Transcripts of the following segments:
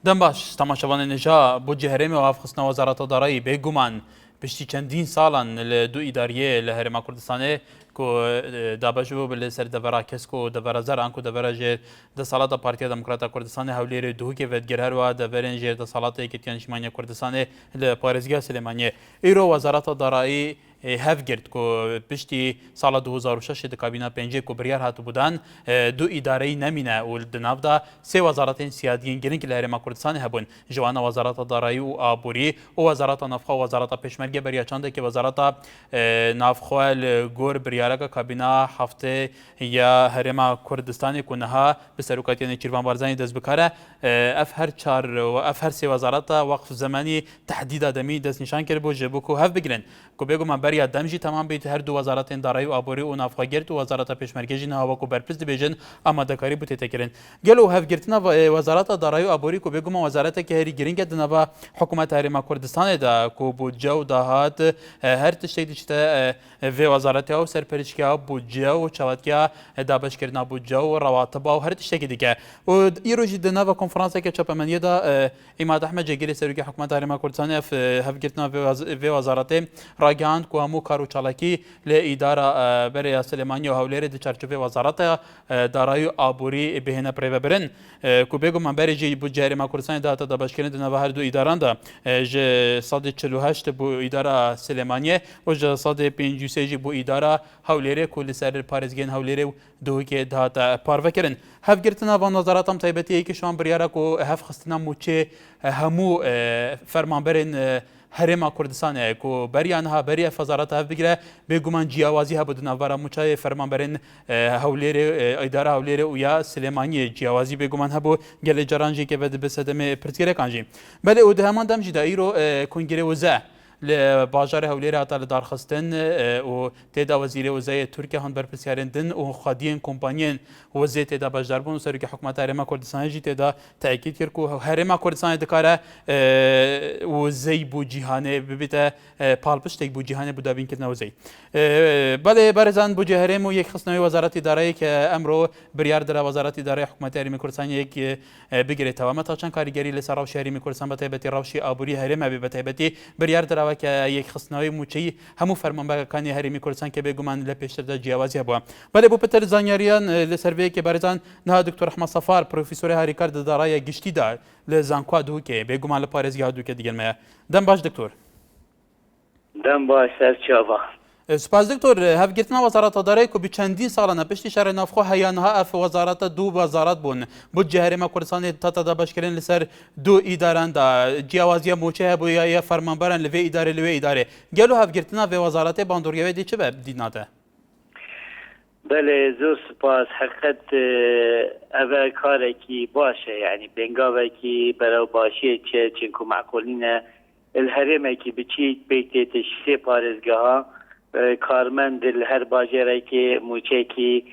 دەم باش تەماشەوانە نێژا بۆ جێهێرێمی و ئافخستنە وەزارەتە دارایی بێگومان پشتی چەندین ساڵان لە دوو ئیداریە لە هەرێما کوردستانê ku dabaş bû li ser devera kesk û devera zer an ku devera jê desalata Partiya Demokrata Kurdistanê hewlêrê duhûkê vedgirher wa deverên jê desalatê ketiyan Niştimaniya Kurdistanê li Parêzgeha Silêmaniyê. Îro Wezareta Darayî hev girt ku piştî sala 2006 di kabîna pêncê ku biryar hatibûdan du îdareyî nemîne û di nav da sê wezaretên siyadiyên girîng li Herêma Kurdistanê hebûn ji wan a Wezareta Darayî û Aborî û Wezareta Navxwe û Wezareta Pêşmerge beriya çandekî Wezareta Navxwe li gor biryareka kabîna heftê ya Herêma Kurdistanê ku niha bi serokatiya Nêçîrvan Barzanî dest bikare ev her çar ev her sê wezareta weqf zemanî tehdîda demî destnîşan kiribû ji bo ku hev bigirin ku bêguman beriya dem jî temam bît her du wezaretên darayî û aborî û navxwe girt û Wezareta Pêşmerge jî niha wekû berpirs dibêjin amadekarî bû têtekirin. Gelo hevgirtina Wezareta Darayî û Aborî ku bêguman wezaretekî herî giring e di nava Hikûmeta Herêma Kurdistanê de ku budce û dahat her tiştê diçite vê wezaretya û serpêrişkeya budce û çewetkeya dabeşkirina budce û rewatiba û her tiştekî dike. û îro jî di nava konferansekê çepemeniyê de İmad Ehmed Cegîrê Serokê Hikûmeta Herêma Kurdistanê ev hevgirtina vê wezaretê ragihand ku hemû kar û çalakî li îdara Bereya Silêmaniya û Hewlêrê di çerçevê Wezareta Darayî û Aborî bihêne pirêvebirin ku bêguman berê jî budce Herêma Kurdistanê de hate dabeşkirin di nava her du îdaran de ji sedê 48 bû îdara Silêmaniyê û ji sedê 53 jî bû îdara Hewlêrê ku li ser parêzgehên Hewlêrê û duhûkê dihate parvekirin. Hevgirtina van wezaretan taybetiyekî şan biryara ku hevxistina mûçê hemû fermanberên Herêma Kurdistanê ku beriya niha beriya wezareta hev bigire bêguman ciyawazî hebû di navbera mûçayê fermanberên Hewlêrê îdara Hewlêrê û ya Silêmaniyê ciyawazî bêguman hebû gelê caran jî keve dibe sedemê pirsgirêkan jî. Belê û di heman dem jî de îro Kongirê Wize li bajarê Hewlêrê hata li darxistin û têda Wezîrê Wizeyê Tirkiye hûn berpirsyarên din û xwediyên kompaniyên Wizê têda bejdarbûn û Serokê Hikûmeta Herêma Kurdistanê jî têda teekîd kir ku Herêma Kurdistanê dikare Wizey bû cîhanê bibîte palpiştek bû cîhanê bû davînkirina Wizey. Belê berêzan bû cêherêm û yekxistinavê Wezaretê Darayî ke emro biryar dira Wezaretê Darayî Hikûmeta Herêma Kurdistanê yek bigire tewameta çend karîgerî li ser rewşa Herêmê Kurdistan bi taybetî rewşê Aborî Herêma bê bi taybetî biryar dira که یک خستناوی موچی همو فرمانبرکانی هریمی کردستان که بگومان لپیشتر دا جیاوازی هبوا. بله بو پتر زانیاریان لسروی که برزان نه دکتر احمد صفار پروفسور هریکار دارای گشتی دار لزانکوا دو که بگومان لپارێزگا دو که دیگر ما. دم باش دکتور. دم باش سر چاوا. سپاس دکتور هفگرتنا وزارت دارایی که چندین سالانه پشتی شهر نافخو هیانها اف وزارت دو وزارت بون بود هرێما کوردستان تا دا باشکرین لسر دو ایداران دا جیاوازی موچه بو یا فرمانبران لوی اداره لوی اداره گلو هفگرتنا و وزارت باندوریوی دی چه به دیناته بله زور سپاس حقیقت اول کارکی باشه یعنی بنگاوکی برای باشی چه چنکو معقولینه الهرمه که بچی بیت تشریح پارێزگاها کارمند هر باجره که موچه که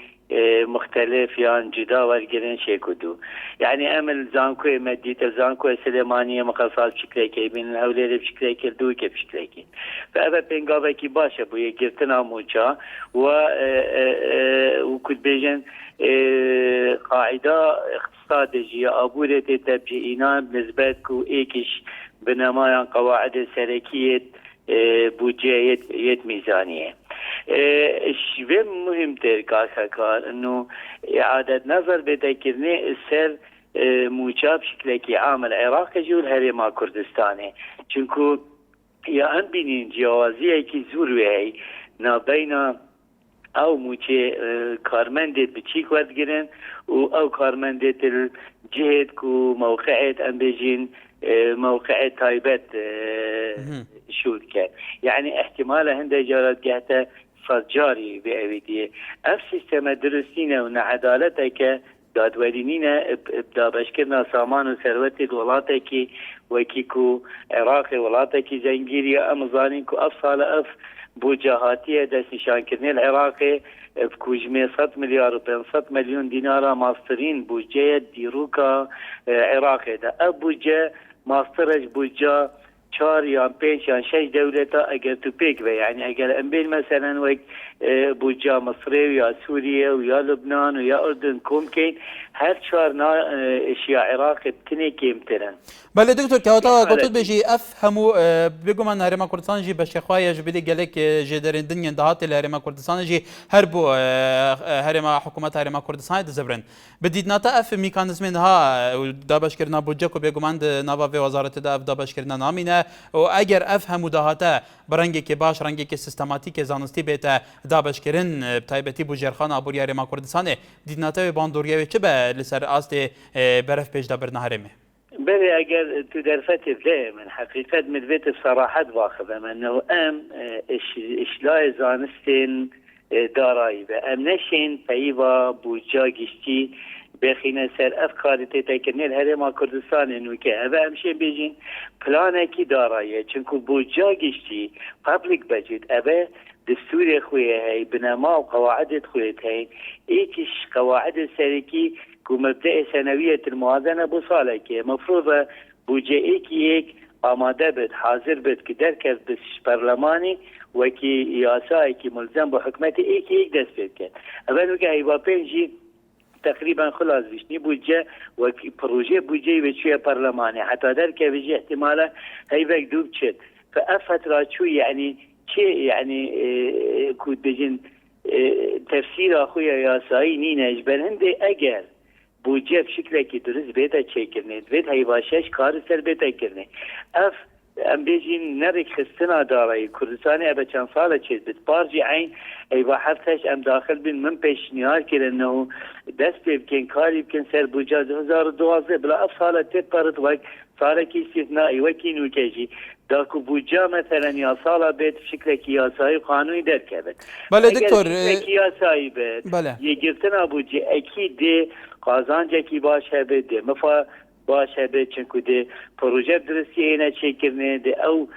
مختلف یان جدا ورگرن شکودو یعنی عمل زانکوی مدیت زانکوی سلیمانیه مقصال بشکلی که بین هولیره بشکلی که دو که بشکلی که فاول بنگاوه که باشه بوی گرتنا موچا و کد بیجن قاعده اقتصادی عبورت تبجینا نسبت کو ایکش بنمایان قواعد سرکیت بودجه یت میزانیه شيء مهم كار انه اعاده نظر بذكرني السر موجب شكلك عام العراق جول هريما كردستاني چونكو يا ان بينين جوازيه كي زور وهي نابينا او موچه کارمندت بچیک ودگیرن او کارمندت الجهد کو موقعت ام بيجين موقع تايبت شود كان يعني احتمال هنده جارات جهته صدجاري بأويدية اف سيستم درستينه ون عدالتك دادولينينه ابدا بشكرنا سامان وثروت الولاتك وكيكو عراقي ولاتك زنجيريا امزانين كو افصال اف بوجهاتيه دست نشان كرني العراقي بكوجمي 100 مليار و 500 مليون دينار ماسترين بوجه ديروكا عراقي ده ابوجه ماسترج بوجه 4 یا 5 یا 6 دولتا اگر تو پیک و یعنی اگر امبیل مثلا وقت بوجه مصری یا سوریه و یا لبنان و یا اردن ممكن هر چهار اشیا عراق بتنه کمترن. بله دکتر کهاتا گوتود بجی اف همو بگو من هرما کردستان جی بشخوای جبلی گلک جدرن دنیا دهات هرما کردستان جی هر بو هرما حکومت هرما کردستان دزبرن بدید ناتا اف میکانیزم ها دابش کردن بودجه کو بگو من نوا و وزارت دا اف دابش کردن نامینه و اگر اف همو دهاتا برنگی که باش رنگی که سیستماتیک زانستی بیت دابش کردن تایبتی بوجرخان ابوری هرما کردستان دید ناتا باندوریه چه به لسر است برف پیش دبر نهرمه. بله اگر تو در فتره له من حقیقت مدویت بصراحت واخذم انه اشلاء زانستین دارایی و ام نشین پیوا بوجا گشتی بخینه سر افکاری تکنی الهرما کردستان انو که اوه همشین بیجین پلانه کی داراییه چونکو بوجا گشتی پابلیک بجید اوه دستور خویه هی بنما و قواعد خویه هی ایکش قواعد سرکی مبدأ سنوية الموازنة بصالة كي مفروضة بوجائك يك آماده بد حاضر بد كدر كرد بس برلماني وكي ياسائي كي ملزم بحكمتي ايك يك دست بد كد أبنو كي هيبا بينجي تقريبا خلاص بيشني بوجه وكي بروجه بوجه بشوية برلماني حتى در كي بيجي احتمالا هيبا كدوب تشد فأفترات شو يعني كي يعني كود بجن تفسير أخويا ياسائي نينا اجبر هندي اگر بودجه بشکل که درست بیتا چه کرنه دوید هیواشش کار سر بیتا کرنه اف ام بیجین نرک خستنا دارایی کردستانی ابا چند ساله چیز بید بارجی عین ایوا هفتش ام داخل بین من پیشنهاد کرنه دست بکن کاری بکن سر بودجه 2012 بلا اف ساله تقارد وقت ساله کی استثنائی وکی نوکجی داکو بودجه مثلا یا ساله بید بشکل که یاسایی قانونی در کرد بله دکتر اگر یاسایی بید بله یه گرتنا بودجه اکید قازانجا کی باشه بده مفا باشه به چنکو ده پروژه درستی اینا چکرنه ده او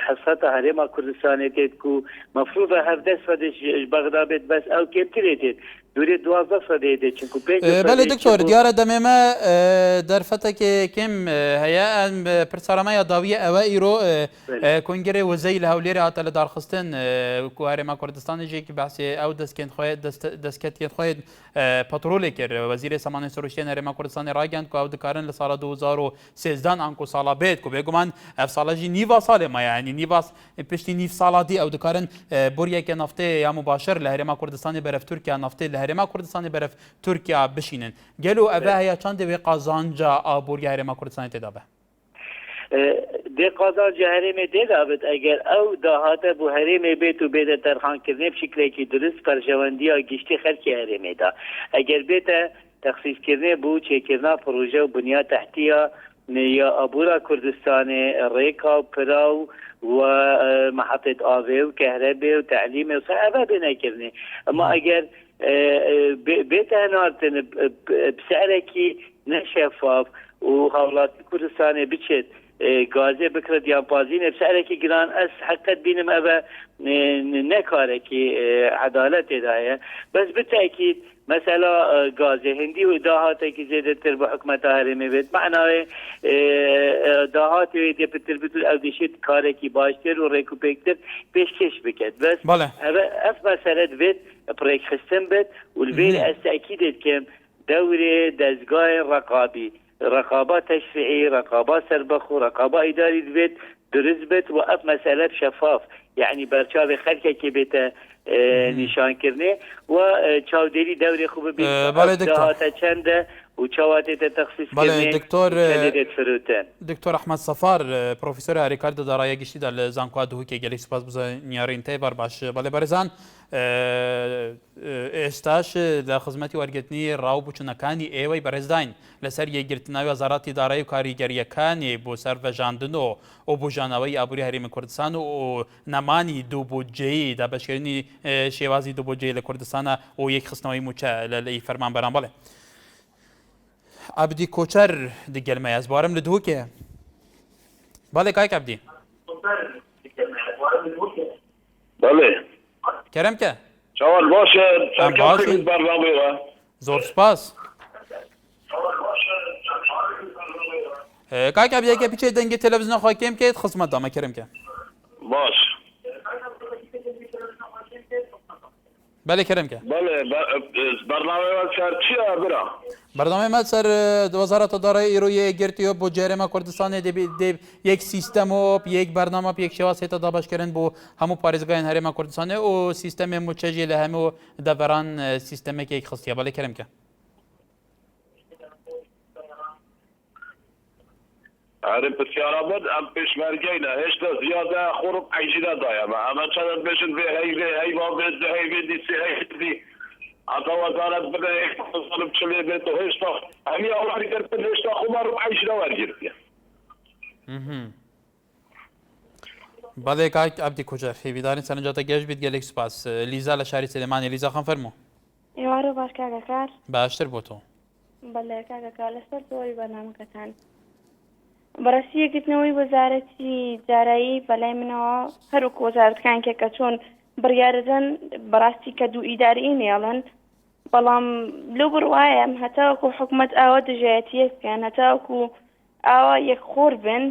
حصت هرما کردستان تید کو مفروض 17 صدش بغداد بید بس او کمتره تید دوری 12 صده ده چنکو 5 بله دکتر دیاره دمیمه در فتح که کم هیا پرسارمه داویه اوه رو کنگره وزی لهولیر آتال دارخستن کو هرما کردستان جی که بحثی او دستکت خواهد پترول کر وزیر سامان سروشتین هرما کردستان راگند که او دکارن لسال 2013 انکو سالا بید که بگمان اف سالا جی نیوا ساله ما یعنی نیوا پشتی نیف سالا دی او دکارن بوریه که نفته یا مباشر لهرما کردستان برف ترکیه نفته لهرما کردستان برف ترکیه بشینن گلو اوه هیا چند وی قازانجا آبوری هرما کردستان تدابه دی قازانجا هرم دلابد اگر او دهاته بو هرم بیت و بیت ترخان کرنه بشکلی که درست پرشواندی ها گشتی خلکی هرم دا اگر بیت تخصیص کرنه بو چه کرنه پروژه و بنیاد تحتیه یا ابورا کردستان ریکا و پراو و محطة آوه و كهرباء و تعليم و صحابه بنا كرني اما اگر بيتا نارتن بسعركي نشفاف و هولات كردستان بچت گازه بکره دیانپازینه بسعركي گران اس حقیقت بینم ابا نکاركي عدالت دايه بس بالتأكيد مثلا غازه هندي وداهاته كي زيادة تربح حكمتها هرمي بيت معناه داهاته يدي بتربطل او ديشت كاركي باشتر وريكو بيكتر بيشكش بكت بس اف مسألة بيت بريك خستن بيت والبيل استأكيد كم دوري دزقاي رقابي رقابة تشريعي رقابة سربخو رقابة إداري بيت درزبت وأف مسألة شفاف يعني برشاوي خلقه كي بيته نشان کرنه و چاودری دوری خوب بید دهاته چنده و چاواتی تخصیص کرنه دکتور احمد صفار پروفیسور هریکارد دارایی گشتی در زانکواد هو که گلی سپاس بزا نیارین تی بار باش بله برزان استاش در خدمتی ورگتنی راو بچنکانی ایوی برزداین لسر یگرتناوی وزارت دارایی و کاریگریکانی بو سر وجاندنو و بوجانوی ابوری حریم کردستان و نمانی دو بودجهی در بشکرینی شیوازی دو بودجهی لکردستان و یک خصنوی موچه لی فرمان بران بله عبدی کوچر دیگل می از بارم لدهو که بله کایک عبدی بله کرم که چاول باشه سرکم برنامه را زور سپاس کایک عبدی که پیچه دنگی تلویزیون خواهی کم که خصمت دامه کرم که باش بەڵێ کەرەمکە بەڵێ بەرنامەوە سەر چییە برا؟ بەردەمەمە سەر وەزارەتە دارایی ئێرۆ یەکگرتیەوە بۆ جارێمە کوردستانی دەبێت یەک سیستەمۆ یەک بەرنامە یەک شێوازێتە دابشکردن بۆ هەموو پارێزگایان هەرێمە کوردستانی و سیستەمێ موچەژی لە هەموو دەڤەران سیستەمێکی خستیە بەڵێ کەرەمکە عرب پرسیارە بد ئەم پێشمەرگەینە هێشتا زیادە خوڕم عیژیدا دایەمە ئەمە چەندە بێژن بێ هەیوا بێت هەیوێ دیسی هەیدی ئەتا وەزارەت بدە چلێ بێت و هێشتا ئەمی ئەوڵاریگەرتن هێشتا خومارم عیژیدا وەرگرتیە بەڵێ کاک عەبدی کوچەر هێویدارین سەرنجاتە گەشت بیت گەلێک سوپاس لیزا لە شاری سلێمانی لیزا خان فەرموو ئێوارە باش کاکەکار باشتر بۆ تۆ بەڵێ کاکەکار لەسەر تۆی بەرنامەکەتان بەڕاستی یەکگرتنەوەی وەزارەتی دارایی بەلای منەوە هەروکو وەزارەتەکان کێکە چۆن بڕیاردەدەن بەڕاستی کە دوو ئیداری نێڵن بەڵام لەو بڕواایە هەتاوەکو حکوومەت ئاوە دژایەتیەک بکەن هەتاوەکو ئاوا یەکخۆر بن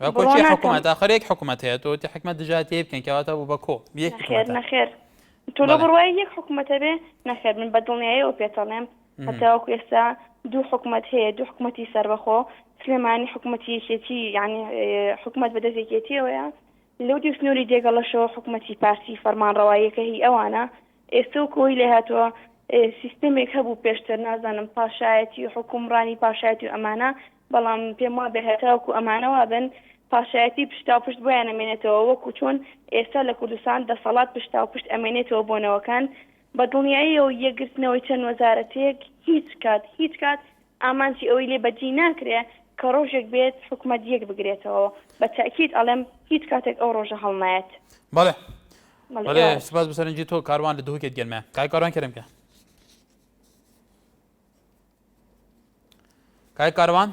وەکوچی حکوومەت آخر یەک حکوومەت هەیە تۆ تی حکومەت دژایەتی بکەن کەواتە بوو بە کۆ نەخێر نەخێر تۆ لە بڕوای یەک حکوومەتە بێ نەخێر من بەدڵنیاییەوە پێتەڵێم هەتاوەکو ئێستا دوو حکوومەت هەیە دوو حکوومەتی سەربەخۆ سلێمانی حکوومەتی یەکێتی یعنی حکوومەت بەدەستێکێتیەوەیە لەو دوو سنووری دێگەڵەشەوە حکوومەتی پارتی فەرمانڕەواییەکە هی ئەوانە ئێستا و کۆی لێ هاتووە سیستەمێک هەبوو پێشتر نازانم پاشایەتی و حکومڕانی پاشایەتی و ئەمانە بەڵام پێم وا بێ هەتاوەکو ئەمانەوە بن پاشایەتی پشتا پشت بۆیان ئەمێنێتەوە وەکو چۆن ئێستا لە کوردستان دەسەڵات پشتا و پشت ئەمێنێتەوە بۆنەوەکان بە دڵنیاییەوە یەکگرتنەوەی چەند وەزارەتێک هیچ کات ئامانچی ئەوەی لێ بەجی ناکرێ کە ڕۆژێک بێت حکوومەت یەک بگرێتەوە بە تاکید ئەڵێم هیچ کاتێک ئەو ڕۆژە هەڵنایەت بەڵێ بەڵێ سپاس بەسەرنجی تۆ کاروان لە دووکێت گەرمە کای کاروان کەرەمکە کای کاروان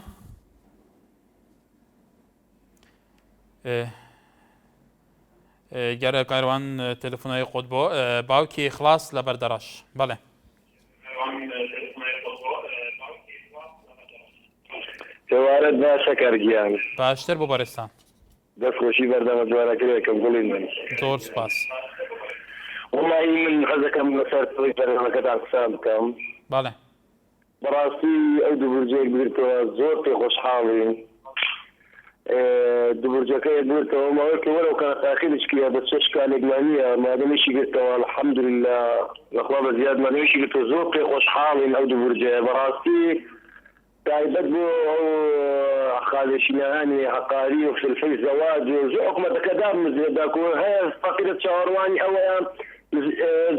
گەرە کاروان تەلەفۆنەوەی خۆت بۆ باوکی خلاص لە بەردەڕەش بەڵێ هێوارەت باشە کارگیان باشتر بۆ بەڕێستان دەستخۆشی بەردەمە جوارەکەوێکم گوڵین من زۆر سپاس وڵی من حەزەکەم لەسەر تۆی بەرنامەکەتان قسە بکەم بەڵێ بەڕاستی ئەو دوو بورجێک بگرتەوە زۆر پێ خۆشحاڵین دوو بورجەکەی بگرتەوە ماوەیەکی وەرەو کە تاخیرشکیە بە چه شکالێک مانیە مادەمێکی گرتەوە الحەمدولله لەخوا بە زیاد مادەمێکی گرتەوە زۆر پێ خۆشحاڵین ئەو دوو بورجەیە بەڕاستی تایبەت بۆ ئەو خالێشینەهانی حەقاری و فلفل زەواج و زۆر حکومەتەکە دامزێداکۆ هەیە فەقیرە چاوەڕوانی ئەوەیە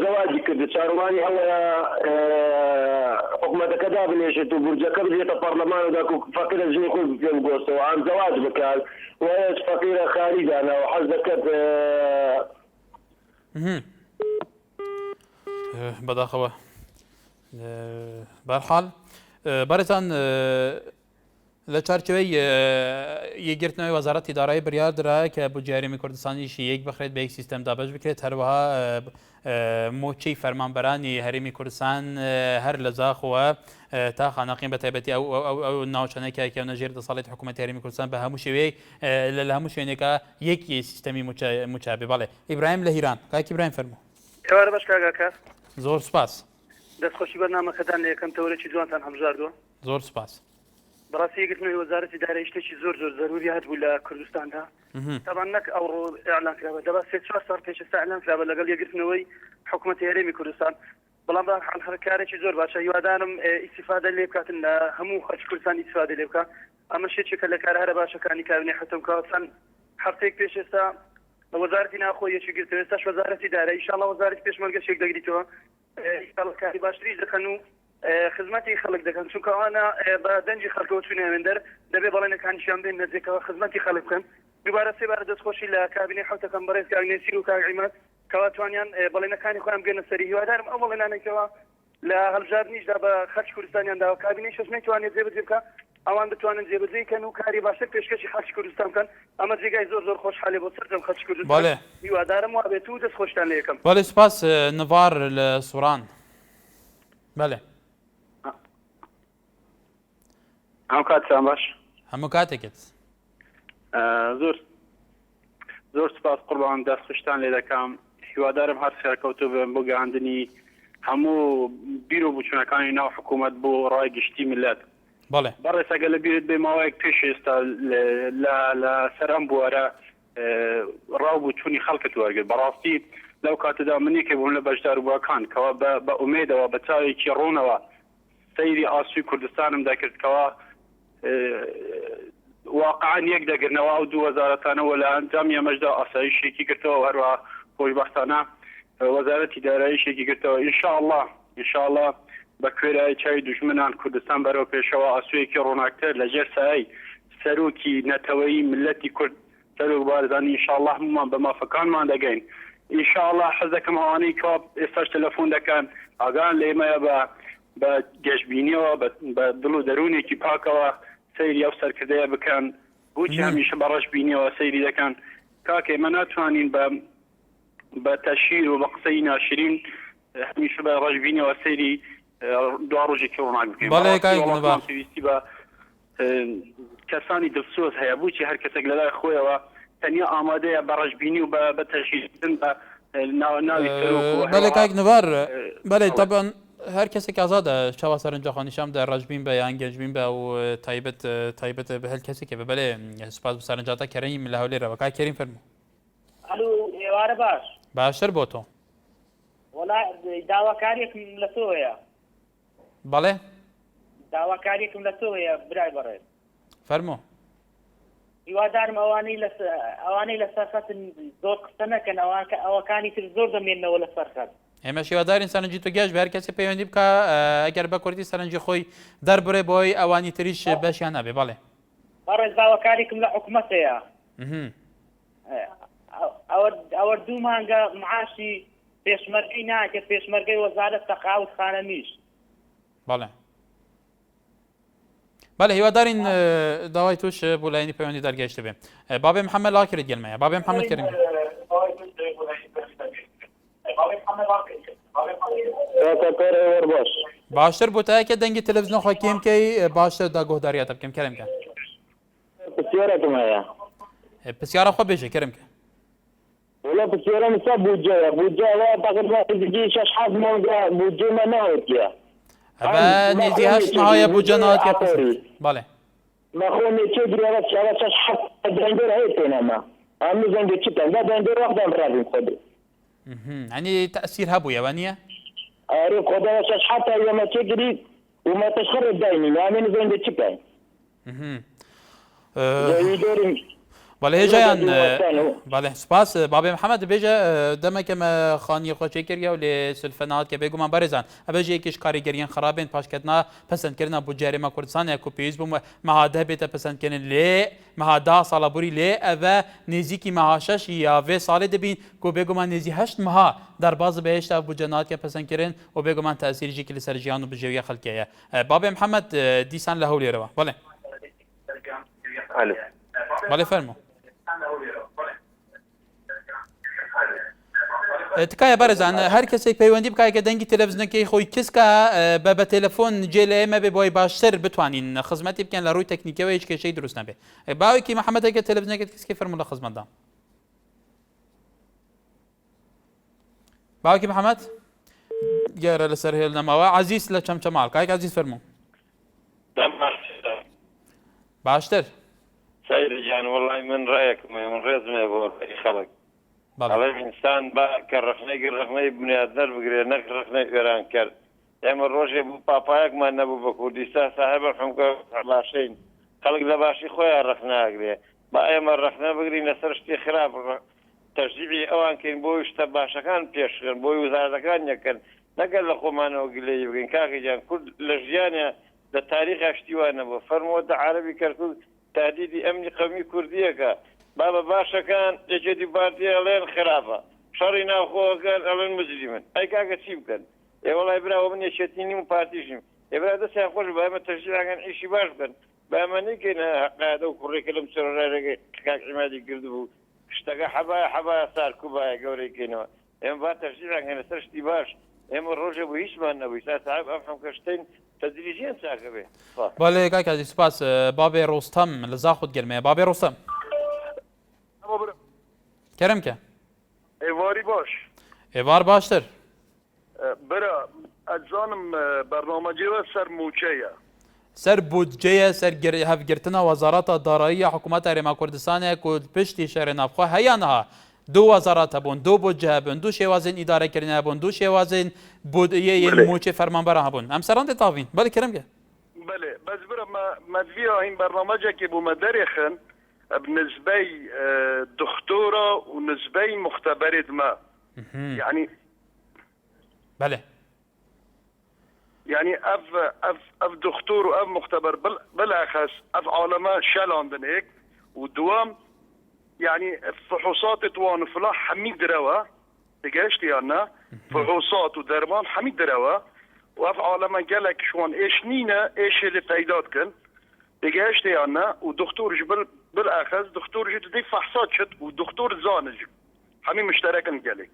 زەواجی کرد چاوەڕوانی ئەوەیە حکومەتەکە دابنێشێت و بورجەکە بێتە پەرلەمان و داکو فەقیرە ژنی خۆی پێم گۆستەوە ئەم زەواج بکات وەیەش فەقیرە خاری دانەوە حەز دەکرد بەداخەوە بەرحاڵ بەڕێزان لە چارچەوەی یەکگرتنەوەی وەزارەتی دارایی بڕیاردرا کە بودجێ کوردستانیشی یەک بخرێت بە یەک سیستەم دابش بکرێت هەروەها مۆچەی فەرمانبەرانی هەرێمی کوردستان هەر لە زاخەوە تا خانەقین بە تایبەتی ئەو ناوچانەیەکە کە نەژێر دەسەڵاتی حکوومەتی هەرێمی کوردستان بە هەموو شێوەیەک لە هەموو شوێنێکە یەکی سیستەمی موچابێ بەڵێ ئیبراهیم لە هیران کاکی ئیبراهیم فەرموو ئێوارە باش کاگاکە زۆر سپاس دەستخۆشی بەرنامەکەتان لە یەکەم تەورێکی جوانتان هەمژاردووە زۆر سپاس بەڕاستی یەکگرتنەوەی وەزارەتی دارایی شتێکی زۆر زەروری هاتبوو لە کوردستاندا تەبان نەک ئەوڕۆ ئێعلان کراوە دەبا 3-4 ساڵ پێش ئێستا ئێعلان کراوە لەگەڵ یەکگرتنەوەی حکوومەتی هەرێمی کوردستان بەڵام بەهەر کارێکی زۆر باشە هیوادارم ئیستیفادە لێ بکاتن لە هەموو خەڵکی کوردستان ئیستیفادە لێ بکات ئەمە شتێکە لە کار هەرە باشەکانی کابینێ حوتەمکەوە چەند هەفتەیەک پێش ئێستا وەزارەتی ناخۆی یەکی گرتەوە ئێستاش وەزارەتی دارایی ئینشاڵڵا وەزارەتی پێشمەرگەشێک دەگریتەوە ئینشاڵڵا کاری باشتری دەکەن و خزمەتی خەڵک دەکەن چونکە ئەوانە بە دەنجی خەڵکەوە چوونە هێندەر دەبێ بەڵێنەکانیشیان بێن نزیکەوە خزمەتی خەڵک بکەن دووبارە سێبارە دەستخۆشی لە کابینێ حوتەکەم بەڕێز کاگنێسیر و کاگعیمات کەوا توانیان بەڵێنەکانی خۆیان بگەنە سەری هیوادارم ئەو بەڵێنانێکەوە لە هەڵبژاردنیشدا بە خەڵکی کوردستانیاندا و کابینەی شەش نەیتوانێت جێبەجێ بکە ئەوان بتوانن جێبەجێکەن و کاری باشتر پێشکەشی خەڵکی کوردستان بکەن ئەمە جێگای زۆر خۆشحاڵێ بۆ سەردەم خەڵکی کوردستان هیوادارم وا بێت و دەستخۆشتان لێ یەکەم بەڵێ سپاس نڤار لە سووران بەڵێ ئەم کاتتان باش هەموو کاتێکت زۆر سپاس قوربان دەستخۆشتان لێ دەکەم هیوادارم هەر سەرکەوتو بن بۆ گەیاندنی هەموو بیر و بچوونەکانی ناو حکوومەت بۆ ڕای گشتی ملت بەڵێ بەڕێسەگە لە بیرت بێ ماوەیەک پێش ئێستا لە سەر ئەم بوارە ڕاو بچوونی خەڵکت وەرگرت بەڕاستی لەو کاتەدا منێکێ بووم لە بەشداربووەکان کەوا بە ئومێدەوە بە چاوێکی ڕوونەوە سەیری ئاسووی کوردستانم دەکردکەوە واقعا یەک دەگرنەوە ئەو دوو وەزارەتانەوە لە ئەنجامی ئەمەشدا ئاسایشێکی کردەوە هەروە خۆشبەختانە وەزارەتی داراییشێکی کردەوە ئینشاءالله بە کوێرایی چاوی دوژمنان کوردستان بەرەو پێشەوە ئاسوویەکی ڕۆناکتر لەژێر سایەی سەرۆکی نەتەوەیی ملەتی کورد سەرۆک بارزانانی ئینشاءالله هەمومان بە مافەکانمان دەگەین ئینشاءالله حەز دەکەم ئەوانەی کە ئێستاش تەلەفۆن دەکەن ئاگان لە ئێمەیە بە گەشتبینیەوە بە دڵ و دەروونێکی پاکەوە سەیری ئەو سەرکردەیە بکەن بۆچی هەمیشە بە ڕەش بینیەوە سەیری دەکەن کاکە ئێمە ناتوانین بە تەشیر و بە قسەی ناشرین هەمیشە بە ڕەش بینیەوە سەیری دوا ڕۆژێکی ڕۆناک بکەین پێویستی بە کەسانی دڵسۆز هەیە بۆچی هەر کەسێک لەلای خۆیەوە تەنیا ئامادەیە بە ڕەشبینی و بە تەشیرکردن بە ناوی بەڵێ کاک نوار بەڵێ تەبەن هەر کەسێک ئازادە چاوا سەرنجەخوانیشام دە ڕەشبین بە یان گەشتبین بە و تایبەت بە هەر کەسێکە بەڵێ سوپاس بە سەرنجاتە کەرەیم لە هەولێرەوە کاک کەریم فەرموو ئەلو ئێوارە باش باشتر بۆ تۆ وەڵای داواکاریەکم لە تۆ هەیە بەڵێ داواکاریەکم لە تۆ هەیە برای بەڕێز فەرموو هیوادارم ئەوانەی لە سەرخەتن زۆر قسە نەکەن ئەوەکانی تر زۆر دەمێننەوە لە سەرخەت ئێمە هیوادارین سەرنجی تۆ گەشت بە هەر کەسێک پەیوەندی بکە ئەگەر بە کوردی سەرنجی خۆی دەربڕێ بۆی ئەوانی تریش بەشیان نابێ بەڵێ بەڕێز داواکاریکم لە حکومەت هەیە ئەوە دوو مانگە معاشی پێشمەرگەی ناکرد پێشمەرگەی وەزارەت تەقاوت خانەمیش بەڵێ هیوادارین داوای توش بۆ لایەنی پەیوەندی دەرگەیشتە بێ بابێ محەممەد لاکرێت گەلمەیە بابێ محەممەد کەریم باشتر بۆ تایەکە دەنگی تەلەڤیزیۆن خۆی کێم بکەی باشتر داگۆداریاتە بکەم کەرم کە پرسیارە خۆ بێژە کەرم کە ولا بسيارة مسا بوجه تقريبا تجي شاش حاج موجة بوجه ما نهاية أبا نيزي هاش نهاية بوجه نهاية بالي ما خوني تجري على شاش حاج دندور هيتنا ما أمي زنجي تشتن لا دندور واحدة مرابين خدي يعني تأثير هبو يابانية أعرف خدا شاش حتى يوم تجري وما تشخر الدايني ما أمي زنجي تشتن بەڵێ هێژیان بەڵێ سوپاس بابێ محەممەد بێژە دەمەکەمە خانی خۆچی کردیا و لێ سلفەنات کە بێگومان بەرێزان ئەبێژەیەکیش کاریگەریان خراپێن پاشکەتنا پەسەندکردنا بۆ جارێمە کوردستانە و پێویست بووم مەهادە بێتە پەسەندکردن لێ مەهادا ساڵەبووری لێ ئەڤە نێزیکی مەهاشەش یا vê ساڵێ دەبین کۆ بێگومان نێزی هەشت مەها دەرباز بەهێشتا بوو جەناتکە پەسەندکردن و بێگومان تەسیریژێکی لەسەر ژیان و بژێویە خەڵکەیە بابێ محەممەد دیسان لە هەولێرەوە بەڵێ بەڵێ فەرموو تکایە بەرەزان هەر کەسێک پەیوەندی بکای کە دەنگی تەلەڤیزیۆنەکەی خۆی کسکە بە تەلەفۆن جێ لە ئێمە بێ بۆی باشتر بتوانین خزمەتی بکەن لە ڕووی تەکنیکەوە هیچ کێشەی دروست نەبێ باوێکی محەممەدەکە تەلەڤیزیۆنەکەت کەسکی فەرموو لە خزمەتدا باوکی محەممەد گێرە لەسەر هێل نەماوە عەزیز لە چەمچەماڵ کاک عەزیز فەرموو باشتر سەیرجان وەڵای من ڕێیەکمە من ڕێزمێ بۆ خەڵک ئەڵێ ئینسان با کە ڕخنەی بنیادنەر بگرێ نەک ڕخنەی وێران کرد ئێمە ڕۆژێ بوو پاپایەکمان نەبوو بە کوردستان ساحێبە حکومەت باشین خەڵک لە باشی خۆیان ڕخناگرێ با ئێمە ڕخنە بگرین لەسەر شتی خراپ تەشجیعی ئەوان کەین بۆی شتە باشەکان پێشکەن بۆی وزارەکان یەکەن نەگەر لە خۆمانەوە گلەیی بگەین کاکەجان کورد لە ژیانە لە تاریخا شتیوان نەبوو فەرمووەتە عەرەبی کەرکوو تهدیدی ئەمنی قەومی کوردیەکە بابە باشەکان یەکێتی پارتیە ئەڵێن خراپە شەڕی ناوخۆەکان ئەڵێن مجریمن ئەی کاکە چی بکەن ئێوەڵای براوە من یەکێتی نیم و پارتیژیم ئێبرا دەستیان خۆش بە ئەمە تەشجیعەکەن ئیشی باش بکەن بە ئەمە نەیکەینە حەقادە و کوڕێکە لەم سەرۆرارەکەی کاک عیمادی کرد بوو شتەکە حەبایە سارکوبایە گەورەیکەینەوە ئێمە با تەشجیعەکەن لەسەر شتی باش ئێمە ڕۆژە بۆ هیچمان نەبووی تا ساحب ئەم حەمکەشتین تدریجیان چاکە بێ بەڵێ کاک عەزیز سوپاس بابێ ڕۆستەم لە زاخوت گەلمەیە بابێ ڕۆستەم کەرم کە ئێواری باش ێوار باشتر برا ئەزانم بەرنامەجێوە سەر موچەیە سەر بودجەیە سەر هەفگرتنە وەزارەتە دارایی حکوومەتە هەرێما کوردستانێک و پشتی شەرێ نافخوا هەیەنها دوو وەزارەتە بوون دوو بودجە هەبوون دوو شێوازین ئیدارەکردنە هەبوون دوو شێوازین بودجەیە موچێ فەرمانبەر هەبوون ئەم سەران تێتاڤین بەڵێ کەرەمگە بله بس برا مدفيا هين برنامجك ابو مدرخن بالنسبه دكتوره ونسبه مختبرة ما يعني بله يعني اف دكتور واف مختبر بالاخص اف علماء شالاندن هيك ودوام يعني فحوصات طوان فلاح حميد دروا تجاشتي انا فحوصات ودرمان حميد دروا وف عالم قالك شوان ايش نينا ايش اللي فايدات كن تجاشتي انا ودكتور جبل بالاخص دكتور جد دي فحصات شد ودكتور زانج حمي مشتركن قالك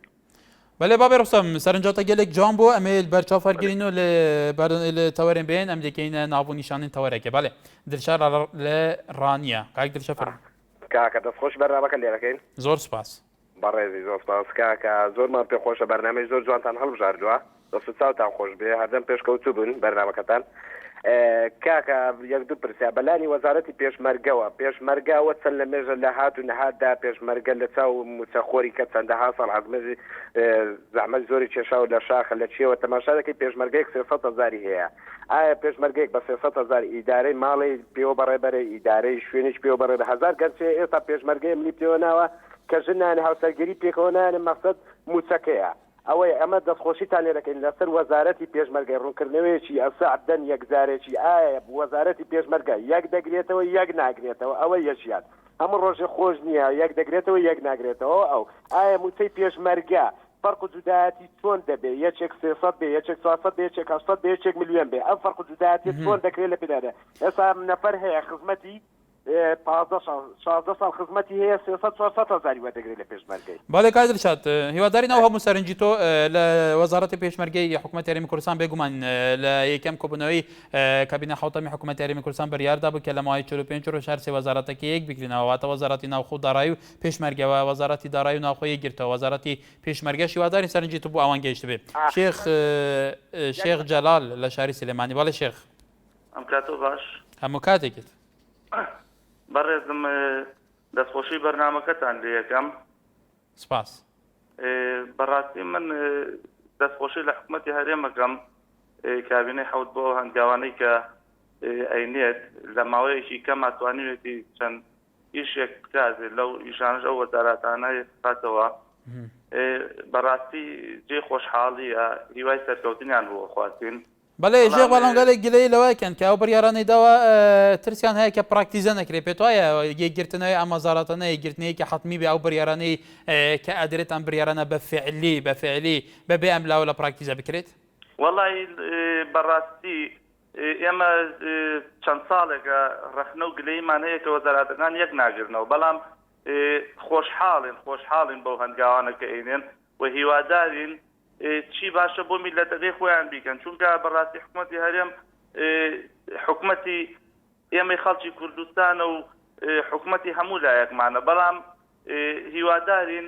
بله بابي رستم سرنجاتا gelek جان بو امل برچا فرگرینو ل تورن بین ام دکین ناو نشانین تورکه بله دلشار ل رانیا کاک دلشار فرم کاکا دەست خۆش بەرنامەکە لێرەکەین زۆر سپاس بەڕێزی زۆر سپاس کاکە زۆرمان پێ خۆشە بەرنامەی زۆر جوانتان هەڵبژاردووە دەست چاوتان خۆش بێ هەردەم پێشکەوتوو بوون بەرنامەکەتان کاکە یەک دوو پرسیار بەلانی وەزارەتی پێشمەرگەوە چەند لە مێژە لە هات و نەهاتدا پێشمەرگە لە چاو موچەخۆری کە چەندەها ساڵ حەزمەژی زەحمەت زۆری کێشاو لە شاخە لە چیەوە تەماشا دەکەی پێشمەرگەیەک 300,000 هەیە ئایا پێشمەرگەیەک بە 300,000 ئیدارەی ماڵی پێوە بەڕێبەرە ئیدارەی شوێنیش پێوە بەڕێ 1000 گەنجێ ئێستا پێشمەرگەی ملی پێوە ناوە کە ژنان هاوسەرگیری پێکەوە نانە مەقسەد موچەکەیە ئەوەی ئەمە دەستخۆشیتان لێ دەکەین لەسەر وەزارەتی پێشمەرگەی ڕوونکردنەوەیەکی ئەسعدەن یەکزارێکی ئایا وەزارەتی پێشمەرگە یەک دەگرێتەوە یەک ناگرێتەوە ئەوە یەکیان هەموو ڕۆژێ خۆش نییە یەک دەگرێتەوە یەک ناگرێتەوە ئەو ئایا موچەی پێشمەرگە فەرق و جودایەتی چۆن دەبێ یەکێک 300 بێ یەکێک 400 بێ یەکێک 800 بێ یەکێک ملیۆن بێ ئەم فەرق و جودایەتی چۆن دەکرێت لە پێدارە ئێستا نەفەر هەیە خزمەتی 16 ساڵ خزمەتی هەیە 300-400,000 وەردەگرێت لە پێشمەرگەی بەڵێ کای دڵشاد هیواداری ناو هەموو سەرنجی تۆ لە وەزارەتی پێشمەرگەی حکوومەتی هەرێمی کوردستان بێگومان لە یەکەم کۆبوونەوەی کابینە حوتەمی حکوومەتی هەرێمی کوردستان بڕیاردا بوو کە لە ماوەی 45 ڕۆژ هەر سێ وەزارەتەکە یەک بگرینەوە واتە وەزارەتی ناوخۆ و دارایی و پێشمەرگەوە وەزارەتی دارایی و ناوخۆ یەکگرتەوە وەزارەتی پێشمەرگەش هیواداری سەرنجی تو بۆ ئەوان گەیشت بێ شێخ جەلال لە شاری سلێمانی بەڵێ شێخ ئەم کاتۆ باش هەموو کاتێکت بەڕێزم دەستخۆشی بەرنامەکەتان لێ یەکەم سپاس بەڕاستی من دەستخۆشی لە حکوومەتی هەرێمەکەم کابینەی حەوت بۆ هەنگاوانەی کە ئەینێت لە ماوەیەکی کەم ئەتوانێتی چەند ئیشێک بکات لەو ئیشانەش ئەو وەزارەتانە بکاتەوە بەڕاستی جێ خۆشحاڵیە هیوای سەرکەوتنیان بۆ خواستین بەڵێ ژێ بەڵامگەلێک گلەی لەوەکەن کە ئەو بڕیارانەی داوە ترسیان هەیە کە پراکتیزە نەکرێت پێت وایە یەکگرتنەوەی ئەم وەزارەتانە یەکگرتنەیەکی حتمی بێ ئەو بڕیارانەی کە ئەدرێت ئەم بڕیارانە بەفعلی بەبێ ئەم لاوە لە پراکتیزە بکرێت وەڵی بەڕاستی ئێمە چەند ساڵێکە ڕەخنە و گلەیمان هەیە کە وەزارەتەکان یەک ناگرنەوە بەڵام خۆشحاڵین بەو هەنگاوانە کە ئەینێن و هیوادارین چی باشە بۆ میلەتەکەی خۆیان بیکەن چونکە بەڕاستی حکوومەتی هەرێم حکوومەتی ئێمەی خەڵکی کوردستانە و حکوومەتی هەموو لایەکمانە بەڵام هیوادارین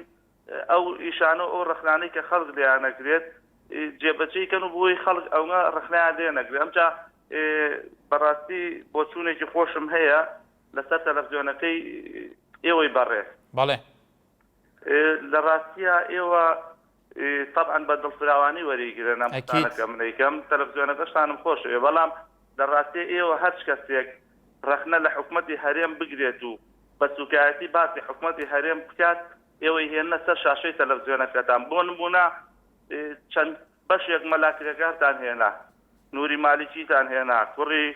ئەو ئیشانە ئەو ڕخنانەی کە خەڵک لێیان نەکرێت جێبەجێکەن و بۆی خەڵک ئەوە ڕخنیان لێ نەکرێت ئەمجا بەڕاستی بۆ چوونێکی خۆشم هەیە لەسەر تەلەڤیزیۆنەکەی ئێوەی بەڕێ بەڵێ لە ڕاستیە ئێوە طبعا بە دڵفراوانی وەریگرن ئەم قسانەکە منەکەم تەلەڤیزیۆنەکەشتانم خۆشەوێ بەڵام لە ڕاستی ئێوە هەر کەسێک ڕەخنە لە حکوومەتی هەرێم بگرێت و بە سوکایەتی باسی حکوومەتی هەرێم بکات ئێوەی هێنە سەر شاشەی تەلەڤیزیۆنەکەتان بۆ نمونە چەند بەشێک مەلاکرەکانتان هێنا نووری مالیکیتان هێنا کوڕی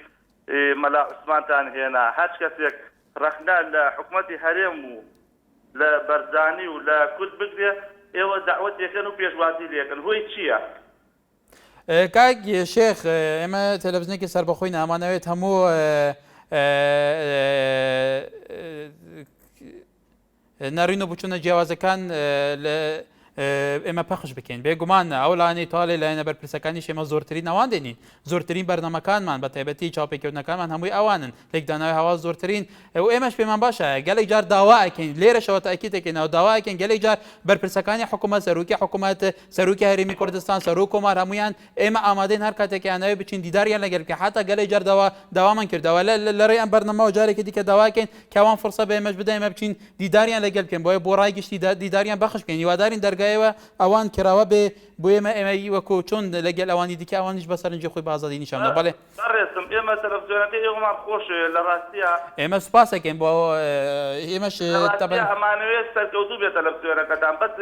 مەلا عوسمانتان هێنا هەر کەسێک ڕەخنە لە حکوومەتی هەرێم و لە بەرزانی و لە کورد بگرێ ئێوە داوت یەکەن و پێشوازی لێکن هۆی چییە؟ کاک شێخ ئێمە تەلەڤیزیۆنێکی سەربەخۆی نامانەوێت هەموو ناڕین و بچوونە جیاوازەکان ئێمە پەخش بکەین بێگومان ئەوڵانی تاالێ لایەنە بەرپرسەکانی شێمە زۆرترین ئەوان دێنین زۆرترین بەرنمەکانمان بە تایبەتی چاوپێککەوتنەکانمان هەمووی ئەوانن لێکداناوی هەوا زۆرترین و ئێمەش پێمان باشە گەلێک جار داواکەین لێرەشەوە تاکیدەکەینەوە داواکەین گەلێک جار بەرپرسەکانی حکوومەت سەرروکی حکوومەت سەرروکی هەرێمی کوردستان سەرۆک کۆمار هەمویان ئێمە ئامادەین هەر کاتێکیانەوەی بچین دیداریان لەگەل بکە حتا گەلێک جار داوامان کردەوە لەڕێ ئەم بەرنەمەوە جارێکی دیکە داواکەین کەوان فرسە بە ئێمەش بدەین ئێمە بچین دیداریان لەگەل بکەین بۆیە بۆ ڕای گشتی دیداریان بەخش بکەین هیوادارین دەرگایەوە ئەوان کراوە بێ بۆ ئێمە وەکو چۆن لەگەل ئەوانی دیکە ئەوانیش بەسەرنجی خۆی بازادی نیشاندا بەڵێ ڕێستم ئێمە تەلەڤیزیۆنەکەی ئێوەمان خۆش لە ڕاستیە ئێمە سوپاسەکەین بۆ ئێمەش ئەمانەوێت سەرکەوتوو بێت تەلەڤیزیۆنەکەتان بەس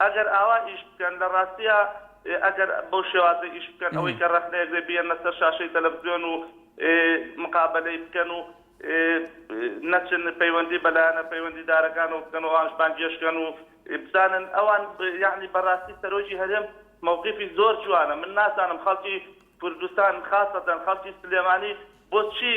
ئەگەر ئاوا ئیش بکەن لە ڕاستیە ئەگەر بۆ شێوازە ئیش بکەن ئەوەی کە ڕەخنەیەک دێ بێنە سەر شاشەی تەلەڤیزیۆن و مقابلەی بکەن و نەچن پەیوەندی بەلایەنە پەیوەندیدارەکان و بکەن و ئەوانش بانگێشکەن و بزانن ئەوان یعنی بەڕاستی سەرۆکی هەرێم مووقیفی زۆر جوانە من نازانم خەڵکی کوردستان خاصەتەن خەڵکی سلێمانی بۆچی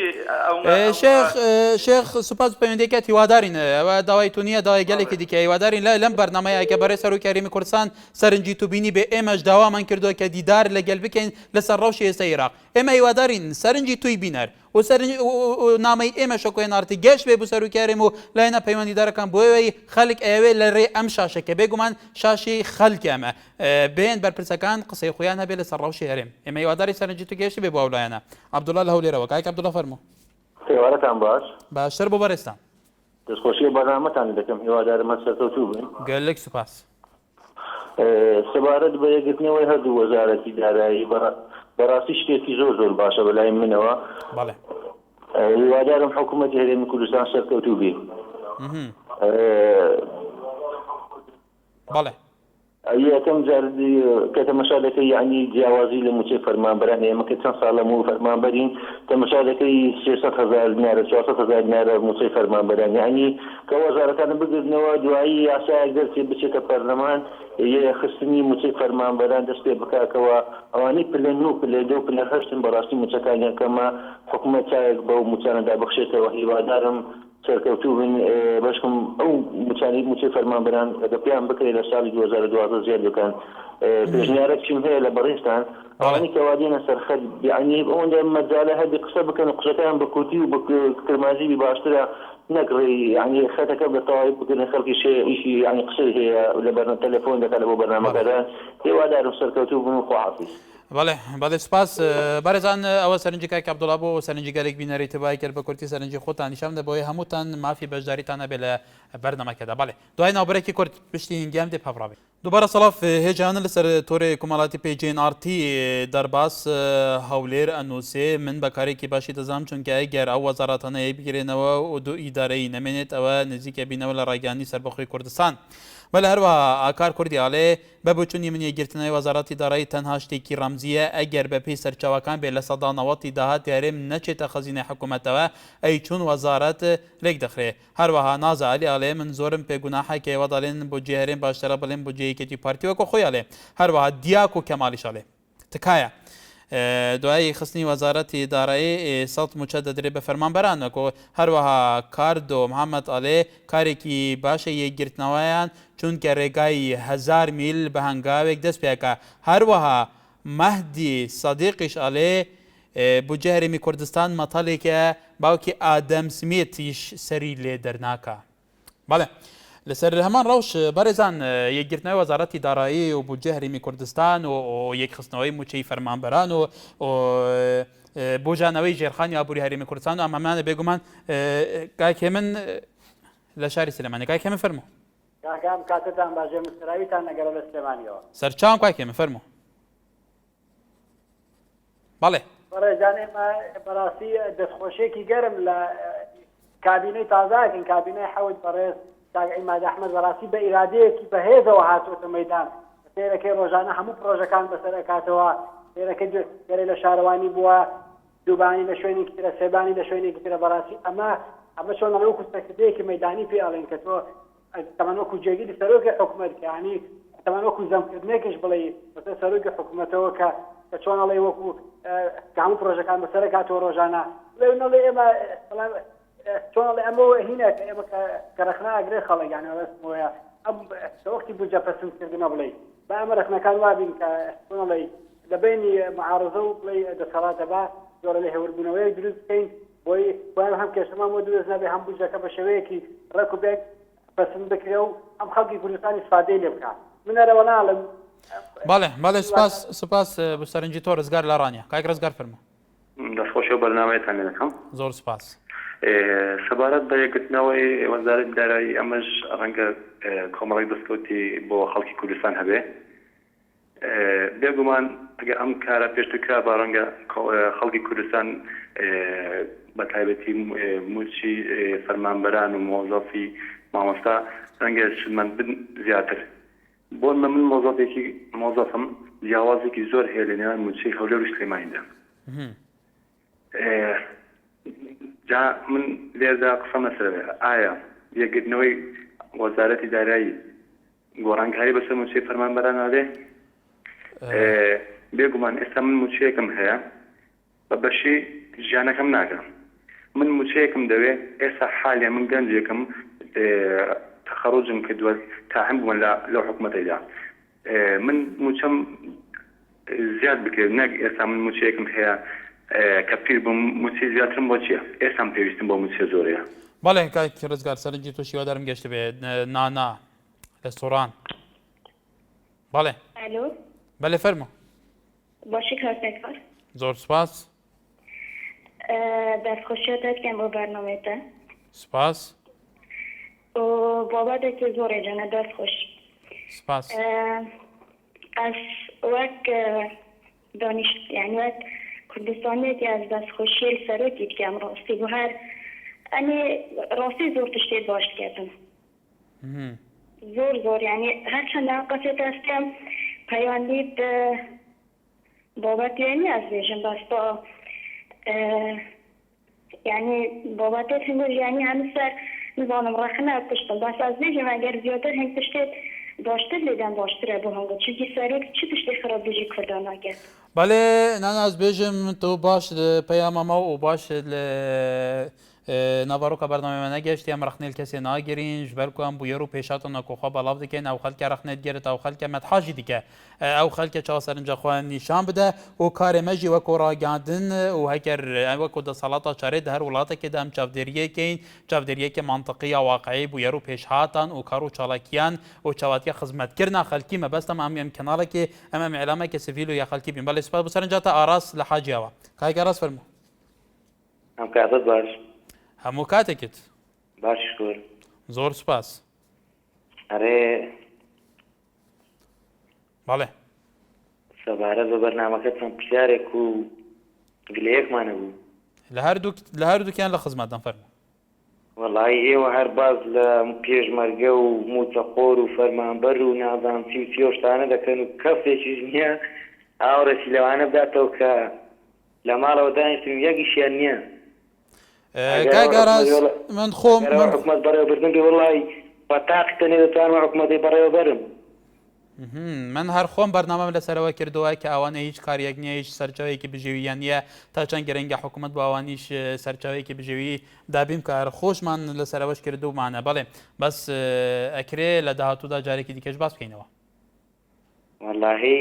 شێخ سوپاس پەیوەندیەکەت هیوادارین ئەوە داوای تو نییە داوای گەلێکی دیکە هیوادارین لەم بەرنامەیە کە بەڕێ سەرۆکی هەرێمی کوردستان سەرنجی تو بینی بێ ئێمەش داوامان کردووە کە دیدار لەگەل بکەین لەسەر ڕەوشی ئێستا عێراق ئێمە هیوادارین سەرنجی توی بینەر و نامەی ئێمە شەکۆێنارتی گەشت بێ بۆ سەرۆکی هەرێم و لایەنە پەیوەندیدارەکان بۆەوەی خەڵک ئەوێ لە ڕێ ئەم شاشەکە بێگومان شاشی خەڵکی ئەمە بێن بەرپرسەکان قسەی خۆیان هەبێ لەسەر ڕەوشی هەرێم ئێمە هیواداری سەرنجی تو گەشتی بێ بۆ ئەو لایەنە عەبدوڵڵا لە هەولێرەوە کاک عەبدوڵڵا فەرموو سێوارەتان باشتر بۆ بەڕێستان دەستخۆشی بەرنامەتان دەکەم هیوادارم سەرکەوتوو بن گەلێک سوپاس سەبارەت بە یەکگرتنەوەی هەردوو وەزارەتی دارایی بەڕاستی شتێکی زۆر باشە بەلای منەوە هیوادارم حکوومەتی هەرێمی کوردستان سەرکەوتوو بێ بەڵێ یەکەم جار کە تەمەشا دەکەی یعنی جیاوازی لە موچەی فەرمانبەران ئێمە کە چەند ساڵ لەموو فەرمانبەرین تەمەشا دەکەی 600,000 دینارە 400,000 دینارە موچەی فەرمانبەران یعنی کە وەزارەتانە بگرنەوە دوایی یاسایەک دەرچێ بچێتە پەرلەمان خستنی موچەی فەرمانبەران دەست پێ بکاتەوە ئەوانەی پلە 9 پلە 2 پلە 8 بەڕاستی موچەکانیان کەمە حکوومەت چایەک بەو موچانەدا بەخشێتەوە هیوادارم سەرکەوتوو بن بەشکم ئەو موچانی موچەی فەرمانبەران کە پێیان بکرێت لە ساڵی 2012 زیاد بکەن پێشنیارێکیم هەیە لە بەڕێستان ئەوانی کەوادێنە سەرخەت یعنی ئەوەندە مەجالە هەبی قسە بکەن و قسەکان بە کورتی و بە کرمازیبی باشترە نەکڕی یعنی خەتەکە بە تەواوی بکردن خەڵکی ئیشی یعنی قسەی هەیە لە بەرنامە تەلەفۆن دەکات لە بۆ بەرنامەکەدا هیوادارم سەرکەوتوو بن و خواحافیز بەڵێ سپاس بەڕێزان ئەوە سەرنجی کاک عەبدوڵڵا بۆ سەرنجی گەلێک بینەری تبای کرد بە کورتی سەرنجی خۆتان نیشان دە بۆیە هەمووتان مافی بەشداریتان هەبێ لە بەرنامەکەدا بەڵێ دوای ناوبەرێکی کورد پشتی هینگیان دێ پەڕابێ دووبارە سەڵاف هێجانە لەسەر تۆرێ کومەڵاتی پێجێن ئارتی دەرباس هەولێر ئەنووسێ من بەکارێکی باشی دەزانم چونکە ئەگەر ئەو وەزارەتانەیە بگرێنەوە و دوو ئیدارەی نەمێنێت ئەوە نزیکە بینەوە لە ڕایگەانی سەربەخۆی کوردستان بەلە هەروەها ئاکار کوردی ئاڵێ بەبوچوونی منیەگرتنەوەی وەزارەتی دارایی تەنها شتێکی ڕەمزیە ئەگەر بە پێی سەرچاوەکان بێت لە سەدا 90 داهات یارێم نەچێتە خەزینەی حکوومەتەوە ئەی چون وەزارەت لێک دەخرێ هەروەها نازە عەلی ئاڵێ من زۆرم پێگوناحەکە ئێوە دەڵێن بۆ جێهێرێن باشترە بڵێن بۆ جێیەکێتی پارتی وەکو خۆی ئاڵێ هەروەها دیاک و کەمالیش ئاڵێ تکایە دوای خستنی وەزارەتی دارایی سەڵت موچە دەدرێت بە فەرمانبەرانەکۆ هەروەها کاردۆ محەممەد ئەڵێ کارێکی باشە یەکگرتنەوەیان چونکە ڕێگای 1000 میل بە هەنگاوێک دەست پێکە هەروەها مەهدی سەدیقیش ئەڵێ بودجێ هەرێمی کوردستان مەتەڵێکە باوکی ئادەم سمێتیش سەری لێ دەرناکە بەڵێ لەسەر هەمان ڕەوش بەڕێزان یەکگرتنەوەی وەزارەتی دارایی و بودجێ هەرێمی کوردستان و یەکخستنەوەی موچەی فەرمانبەران و بۆژانەوەی ژێرخانی ئابووری هەرێمی کوردستان و ئەمەمانە بێگومان کاکێ من لە شاری سلێمانی کاکێ من فەرموو کاکام کاتتان باشێ مستراویتان نەگەرە لە سلێمانیەوە سەرچاوم کاکێ من فەرموو بەڵێ بەڕێزان ئێمە بەڕاستی دەستخۆشێکی گەرم لە کابینەی تازاکەن کابینەی حەوت بەڕێز ئیماد ئەحمەد بەڕاستی بە ئیرادەیەکی بەهێزەوە هاتوۆتە مەیدان سێرەکەی ڕۆژانە هەموو پرۆژەکان بەسەر ئەکاتەوە سێرەکە گەرەی لە شارەوانی بووە دووبانی لە شوێنێکی ترە سێبانی لە شوێنێکی ترە بەڕاستی ئەمە چۆن وەکو سەکردەیەکی مەیدانی پێ ئەڵێن کە تۆ تەمان وەکو جێگیری سەرۆکی حکوومەتکانی تەمان وەکو زەمکردنێکش بڵێ بەسەر سەرۆکی حکوومەتەوە کە چۆن ئەڵێ وەکو هەموو پرۆژەکان بەسەر ئەکاتەوە ڕۆژانە لێ ئێمە چۆن ئەمە هینە کە ئێمە کە رەخنا ئەگرێ خەڵک یانە ڕستمەوەیە وەختی بوجە پەسەندکردنە بڵێ با ئەمە ڕخنەکان وابین کە بڵێ لەبینی معارضە و بڵێ دەسەڵاتە با زۆرە لە هێوربوونەوەی دروست بکەین بۆی بۆیان هەم کێشەمان بۆ دروست نەبێ هەم بوجەکە بە شێوەیەکی ڕێک و بێک پەسەند بکرێ و ئەم خەڵکی کوردستانی استفادەی لێ بکات من ئەرەوە ناڵم. بەڵێ سپاس بە سەرنجی تۆ ڕزگار لە ڕانیە کاک ڕزگار فەرموو. دەستخۆشی و بەرنامەیەتان لێ دەکەم. زۆر سپاس. سەبارەت بە یەکگرتنەوەی وەزارەتی دارایی ئەمەش ڕەنگە کۆمەڵێک دەستکەوتی بۆ خەڵکی کوردستان هەبێ بێگومان ئەگە ئەم کارە پێشترکرا بە ڕەنگە خەڵکی کوردستان بە تایبەتی موچی فەرمانبەران و مۆزۆفی مامۆستا ڕەنگە شتمەند بن زیاتر بۆ من مۆزۆفم جیاوازێکی زۆر هەیە لە نێوان موچەی هەولێر و سلێمانیدا. جا من لێردا قسە مەسەرە ئایا یەکگرتنەوەی وەزارەتی دارایی گۆڕانکاری بەسەر موچەی فەرمانبەران نادێ؟ بێگومان ئێستا من موچەیەکم هەیە بە بەشی ژیانەکەم ناکەم من موچەیەکم دەوێت ئێستا حالێ من گەنجێکم تەخەڕوجم کردووە تا هەم بوومە لەو حکوومەتەیدا من موچەم زیاد بکرێت نەک ئێستا من موچەیەکم هەیە کە پیر بووم موچی زیاترم بۆ چییە؟ ئێستام پێویستم بۆ موچە زۆرەیە. بەڵێ کاکی ڕزگار سەرنجی تۆ شیوادارم گەشت بێت نانا رێستۆران. بەڵێ بەڵێ فەرموو. باشی کارتێکار زۆر سپاس. دەستخۆشیە دەکەم بۆ بەرنامەتە. سپاس. بابەتێکی زۆرە جەنە دەستخۆش. سپاس. ئەس وەک دانیش یعنی وەک کوردستانێکی ئەس دەستخۆشی سەرۆکی بکەم ڕاستی بۆ هەر ئەنێ ڕاستی زۆر تشتێ باش دەکەم. زۆر یعنی هەرچەندە قەسێت ئەستەم پەیوەندی بابەت یعنی ئەس بێژم بەستا یعنی بابەتێت هەنگۆ ژیانی هەموو سەر نزانم ڕەخنە پشتم بەس ئەس بێژم ئەگەر زیاتر هەنگ تشتێت باشتر لێدەم باشترە بۆ هەنگۆ چونکی سەرۆک چ تشتێ خراپبێژی کوردان ناکرد. بەڵێ ناناز بێژم تۆ باش پەیامەمە و باش لە ناڤارۆکە بەرنامەمە نەگەشتی ئەم ڕەخنێل کەسێ ناگیرین ji ber ku em bûyer û pêşatên navxwexa belav dikin ew xelke rexnet girit ew xelke medha jî dike ew xelke çavserinca xwe nîşan bide û karê me jî wek ragandin û heker wek ku desalata çarê di her welatekê de em çavderiyekên çavderiyekê mantiqiya waqeî bûyer û pêşhatan û kar û çalakiyan û çawatiya xizmetkirina xelkî me best em kenareke em îlameke sivîl û ya xelkî bîn belê spas bi serinca te aras li hacîya we kayek aras fermo em katet baş hemû katekit baş şükür zor spas erê بەڵێ سەبارەت بە بەرنامەکەتان پرسیارێک و گلەیەکمانە بوو لە هەردووکیان لە خزمەتان فەرموو وەڵای ئێوە هەر باز لە پێشمەرگە و موچەخۆر و فەرمانبەر و نازانچی و سیۆشتانە دەکەن و کەسێکیش نییە ئاوڕێکی لەوانە بداتەوە کە لە ماڵەوە دانیشتن یەکیشیان نییە من خۆم حکومەت بەڕێوەبردن بێ وەڵای بەتاقی تەنێ دەتوانم حکومەتی بەڕێوەبەرم من هەر خۆم بەرنامەم لەسەرەوە کردووە کە ئەوانە هیچ کاریەک نییە هیچ سەرچاوێکی بژێوییان نییە تا چەند گرنگە حکوومەت بۆ ئەوانیش سەرچاوێکی بژێوی دابیم کار خۆشمان لەسەرەوەش کردومانە بەڵێ بەس ئەکرێ لە داهاتوودا جارێکی دیکەش باس بکەینەوە وەڵاهی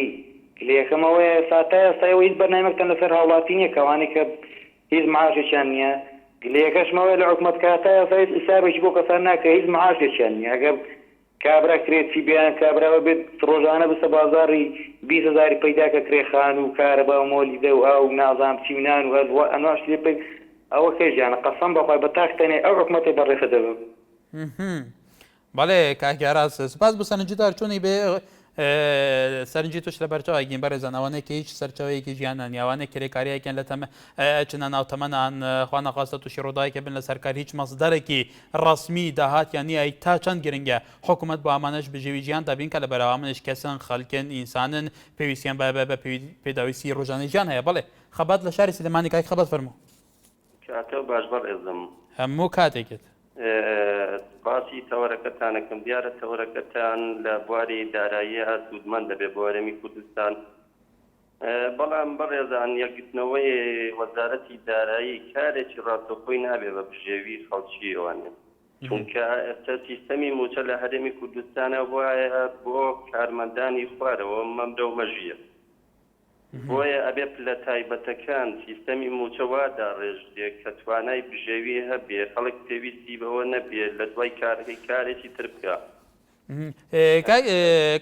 لێکەمەوەی ساتایە سایەوە هیچ بەرنامێکتان لەسەر هاوڵاتی نییە کەوانی کە هیچ معاشێکیان نییە گلەیەکەشمەوەی لە حکومەت کاتایە سایت حسابێکی بۆ کەسان ناکە هیچ معاشێکیان نییە ئەگەر کابرا کرێتی بیان کابراوە بێت ڕۆژانە بسە بازاری 20,000 پەیداکە کرێخان و کارەبا و مۆلی دە و ئاو نازام چینان و ئەنواش لێ پێ ئەوە کێژیانە قەسەم بەخوای بە تاکتەنێ ئەو حکومەتی بەڕێخە دەبێت بەڵێ کاکیاراس سپاس بۆ سەرنجیدار چۆنی بێ سەرنجی توش لە بەرچاوی گین بەڕێزان ئەوانەیە کە هیچ سەرچاوەیەکی ژیانە نیاوانێک کرێکاریەکەن لە تەمە چنە ناو تەمەنان خوا نەخواستە تووشی ڕووداوێکە بن لە سەرکار هیچ مەصدەرێکی ڕەسمی داهاتیان نییە تا چەند گرنگە حکوومەت بۆ ئامانەش بژێوی ژیان دابین کە لە بەراوا منش کەسن خەڵکن ئینسانن پێویستیان بە پێداویستی ڕۆژانەی ژیان هەیە بڵێ خەبات لە شاری سلێمانی کاک خەبات فەرموو کاتە باش بەڕێزم هەموو کاتێکت باسی تەوەرەکەتانەکەم دیارە تەوەرەکەتان لە بواری دارایی سوودمەند دەبێت بۆ هەرێمی کوردستان بەڵام بەڕێزان یەکگرتنەوەی وەزارەتی دارایی کارێکی ڕاستەوخۆی نابێت بە بژێوی خەڵکی ئەوانێ چونکە ئێستا سیستەمی موچە لە هەرێمی کوردستانە وایە بۆ کارمەندانی خوارەوە مەمرە و مەژیە بۆیە ئەبێ پلە تایبەتەکان سیستەمی موچەوا داڕێژ دێک کە توانای بژێوی هەبێ خەڵک پێویستی بەوە نەبێت لە دوای کارێکی تر بکە.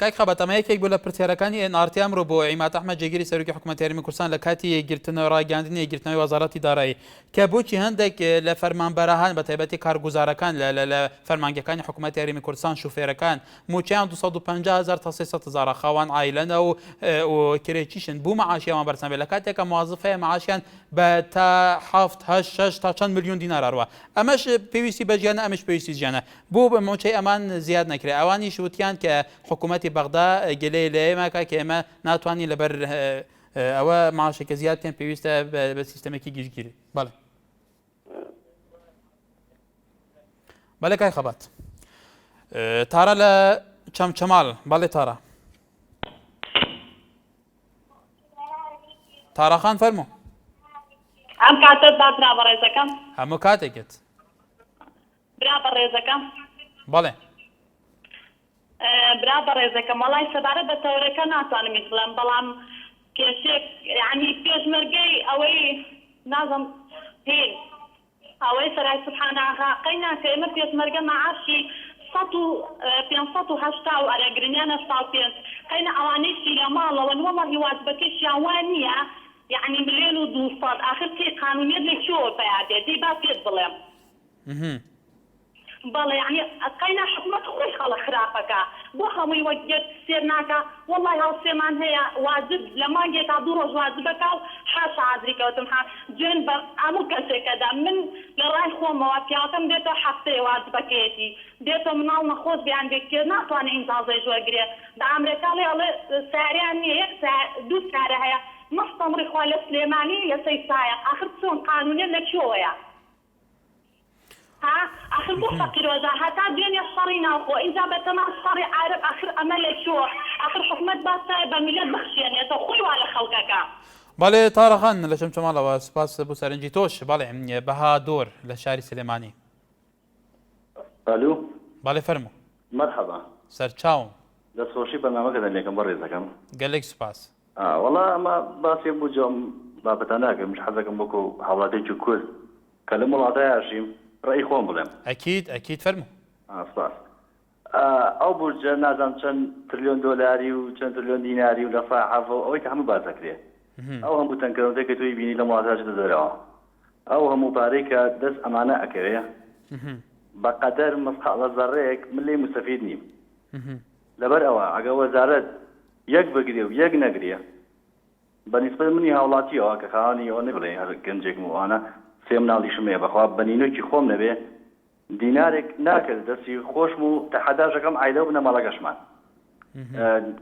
کاک خەبەت ئەمە یەکێک بوو لە پرسیارەکانی NRT ئەمڕۆ بۆ عیماد ئەحمەد جێگیری سەرۆکی حکوومەتی هەرێمی کوردستان لە کاتی گرتنەوە ڕاگەاندنی یەکگرتنەوەی وەزارەتی دارایی کە بۆچی هەندێک لە فەرمانبەرەهان بە تایبەتی کارگوزارەکان لە فەرمانگەکانی حکوومەتی هەرێمی کوردستان شوفێرەکان موچیان 250,000 تا 300,000 خاوەن عایلەنە و کرێکیشن بوو مەعاشیەوان بەرزان بێت لە کاتێکە موازف هەیە مەعاشیان بە تا 7-8 تا چەند ملیۆن دینار ئەڕوە ئەمەش پێویستی بەژیانە ئەمەش پێویستی ژیانە بۆ بە موچەی ئەمان زیاد نەکرێت ئەوانیش وتیان کە حکوومەتی بەغدا گلەی لە ئێمەکە کە ئێمە ناتوانین لەبەر ئەوە ماشێکە زیادیان پێویستە بە سیستەمێکی گشتگیری. بەڵێ کای خەبات تارە لە چەمچەماڵ بەڵێ تارەخان فەرموو ئەم کاتت با برا بە ڕێزەکەم هەموو کاتێکت برا بە ڕێزەکەم بەڵێ برا بە ڕێزەکەم وەڵای سەبارەت بە تەورەکە ناتوانمیت بڵێم بەڵام کێشێک یعنی پێشمەرگەی ئەوەی نازم هین ئەوەی سەرای سوبحانەها قەیناکە ئێمە پێشمەرگە مەعاشی 580 و ئەرەگرنیانە 500 قەینە ئەوانەی سیرە ماڵەوە وەڵڵی واجبەکەیشیان وان نییە یعنی ملیۆن و 200 ئاخر پێ قانونیەت لێکیەوە پەیادێت دەی با پێت بڵێم بەڵێ یعنی قەینا حکومەت خۆی خەڵە خراپەکە بۆ هەمووی وەکێت سێر ناکە وەڵڵی هەڵسێمان هەیە واجب لە مانگێکا 2 ڕۆژ واجبەکە و حاشا عادریکەوتم جوێن بە هەموو کەسێکەدا من لە ڕای خۆمەوە پیاوەکەم دێتەوە هەفتەیە واجبەکەیەتی دێتەوە مناڵ نەخۆش بیان بێت ناتوانێت ئیمزازەی ژوەرگرێ بە ئەمریکاڵی ئەڵێ ساریان نییە 2 سارە هەیە مەستەمڕی خوا لە سلێمانی لە سەی سایە ئاخر چۆن قانونیە لەکوێوەیە آخر بۆ فەقیرۆزە هەتا دوێنێ شەڕی ناوخۆ ئینجا بەتەمان شەڕی عارب آخر ئەمە لەکوێوە آخر حکومەت باسایە بە میلەت بەخشێنێتەوە خۆی وا لە خەڵکەکە. بەڵێ تارەخان لە چەمچەماڵەوە سپاس بۆ سەرنجی تۆش بەڵێ بەهادۆر لە شاری سلێمانی. ئەلو بەڵێ فەرموو مەرحەبا سەرچاوم دەستخۆشی بەرنامەکە دەنێکم بە ڕێزەکەم گەلێک سوپاس وەڵا ئەمە باسێ بوو جۆم بابەتە ناکەم حەزەکەم وەکو هاوڵاتێکی کورد کە لە وڵاتای هاشیم ڕێی خۆم بڵێم ئەکید فەرموو سپاس ئەو بورجە نازانم چەند تریلیۆن دۆلاری و چەند تریلیۆن دیناری و لە فاعافەوە ئەوەی کە هەموو باسەکرێ ئەو هەموو تەنکەوتێک کە توی بینی لە وڵاتاژە دەرەوە ئەو هەموو پارەی کە دەست ئەمانە ئەکەوێ بەقەدەر مەسقاڵە زەڕێک من لێ مستەفید نیم لەبەر ئەوە ئەگە وەزارەت یەک بگرێ و یەک نەگرێ بەنسبەت منی هاوڵاتیەوە کە خاوەنی ئەوە نەبڵێ هەر گەنجێکم وانە سێ مناڵیشم هەیە بەخوا بەنینۆکی خۆم نەبێ دینارێک ناکرد دەستی خۆشم و تەحەداژەکەم عایلە بنە مەڵەگەشمان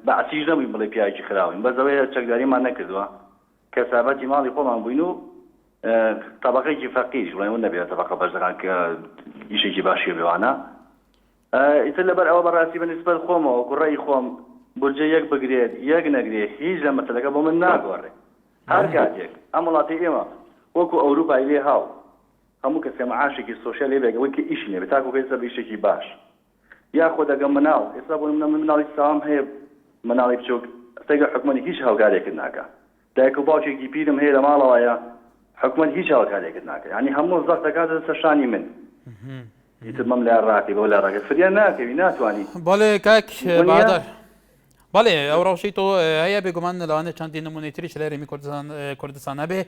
بەعسیش نەبووین بڵێ پیاوێکی خراوین بەزەوەی چەکداریمان نەکردووە کەسابەتی ماڵی خۆمان بووین و طبقەیەکی فەقیریش بڵێ ون نەبێت طبقە بەشدەکان کە ئیشێکی باشیە بێوانە ئیتر لەبەر ئەوە بەڕاستی بەنسبەت خۆمەوە کوڕەی خۆم بورجە یەک بگرێت یەک نەگرێت هیچ لە مەسەلەکە بۆ من ناگۆڕێ هەر کاتێک ئەم وڵاتی ئێمە وەکو ئەوروپای لێ هاو هەموو کەسێ مەعاشێکی سۆشیال لێ بێگەوەی کە ئیشی نێبێت تاکو پێسە بەیشێکی باش یا خۆ دەگەم مناڵ ئێستا بۆ مناڵی ساوام هەیە مناڵی بچووک سەگە حکومەتی هیچ هاوکارێکت ناکە دایک و باوکێکی پیرم هەیە لە ماڵەوەیە حکومەت هیچ هاوکارێکت ناکە ینی هەموو زەق دەکاتە سەر شانی من ئیتر مەم لای ڕاکەی بەو لای ڕاکەی فریان ناکەوی ناتوانی بەڵێ کاک بەهادار بەڵێ ئەو ڕەوشەی تۆ هەیە بێگومان لەوانە چەندی نمونەی تریش لە هەرێمی کوردستان هەبێ